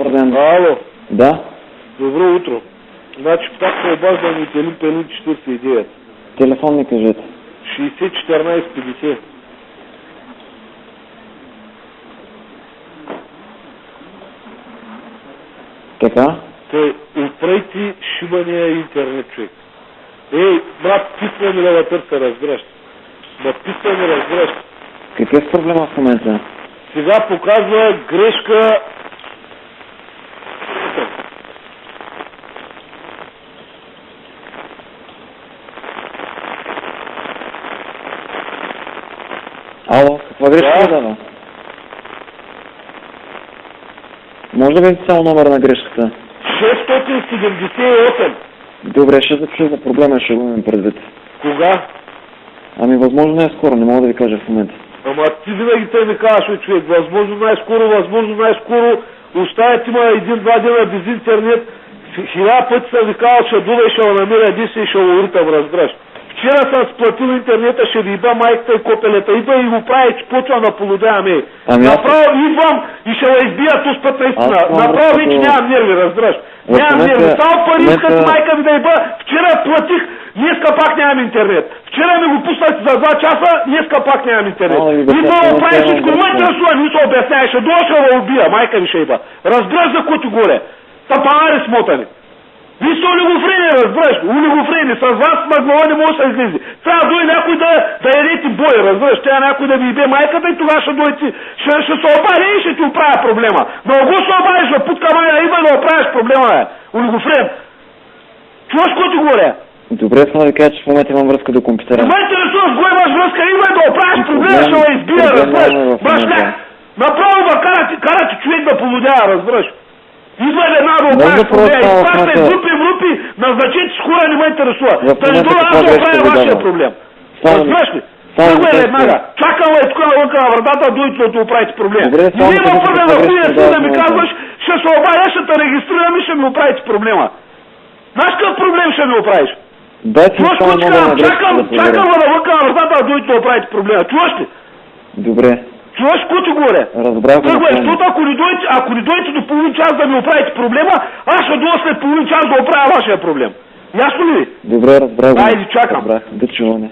Добър ден. Ало. Да? Добро утро. Значи пак се обаждам от Елин Пелин 49. Телефон ми кажете. 60-14-50. Така? Те, отпрейти шибания интернет, човек. Ей, брат, писна ми да ме търся, разбираш. Ма писна ми, разбираш. Какъв е проблема в момента? Сега показва грешка. Ало, каква грешка дава? Може да видите само номер на грешката? 678. Добре, ще запиша за проблема, ще го имам предвид. Кога? Ами възможно не е скоро, не мога да ви кажа в момента. Ама ти винаги те ми казваш, човек, възможно най-скоро, оставят има 1-2 дена без интернет, 1000 пъти съм ви казал, ще дуда и ще го намеря единствен и ще го уритам, разбираш. Вчера съм сплатил интернета, ще ви иба майката и копелета, идва и го прави, че почвам да полудяваме. Направо идвам и ще го избия този път наистина. Направо вече нямам нерви, разбираш. Нямам нерви, само пари искат майка ми да иба. Вчера платих, днеска пак нямам интернет. Вчера ми го пуснах за 2 часа, днеска пак нямам интернет. Идва го прави всичко, ма интересува, ми се обясняваше, дошъл да убия, майка ми ще иба. Разбираш за което горе. Тапанари смотани. Вие сте олигофрени, разбираш, олигофрени, с вас на глава не може да се излезе. Трябва да дойде някой да ядете бой, разбираш, трябва някой да ви ибе майката и тогава ще дойде, ще се обади и ще ти оправя проблема. Но го се обадиш, да путка майна идва да оправиш проблема, бе, олигофрен. Чуваш какво ти говоря? Добре, само да ви кажа, че в момента имам връзка до компютъра. Не ме интересуваш, го имаш връзка, идва да оправиш проблема, ще го избия, разбираш. Брашляк, направо карате човек да полудява, разбираш. Идва една да оправя проблема, изпращай групи, назначете с хора, не ме интересува. Да не дойда аз да оправя вашия проблем. Разбираш ли? Тръгва е веднага. Чакам е тук навънка на вратата, дойдете да оправите проблема. Не има първен да хуя си да ми казваш, ще се обадя, ще те регистрирам и ще ми оправите проблема. Знаеш какъв проблем ще ми оправиш? Чуваш какво ти казвам? Чакам навънка на вратата да дойдете да оправите проблема. Чуваш ли? Добре. Чуваш какво ти говоря? Разбрах. Защото ако не дойдете до половин час да ми оправите проблема, аз ще дойда след половин час да оправя вашия проблем. Ясно ли? Добре, разбрах. Айде, чакам. Разбрах. До чуване.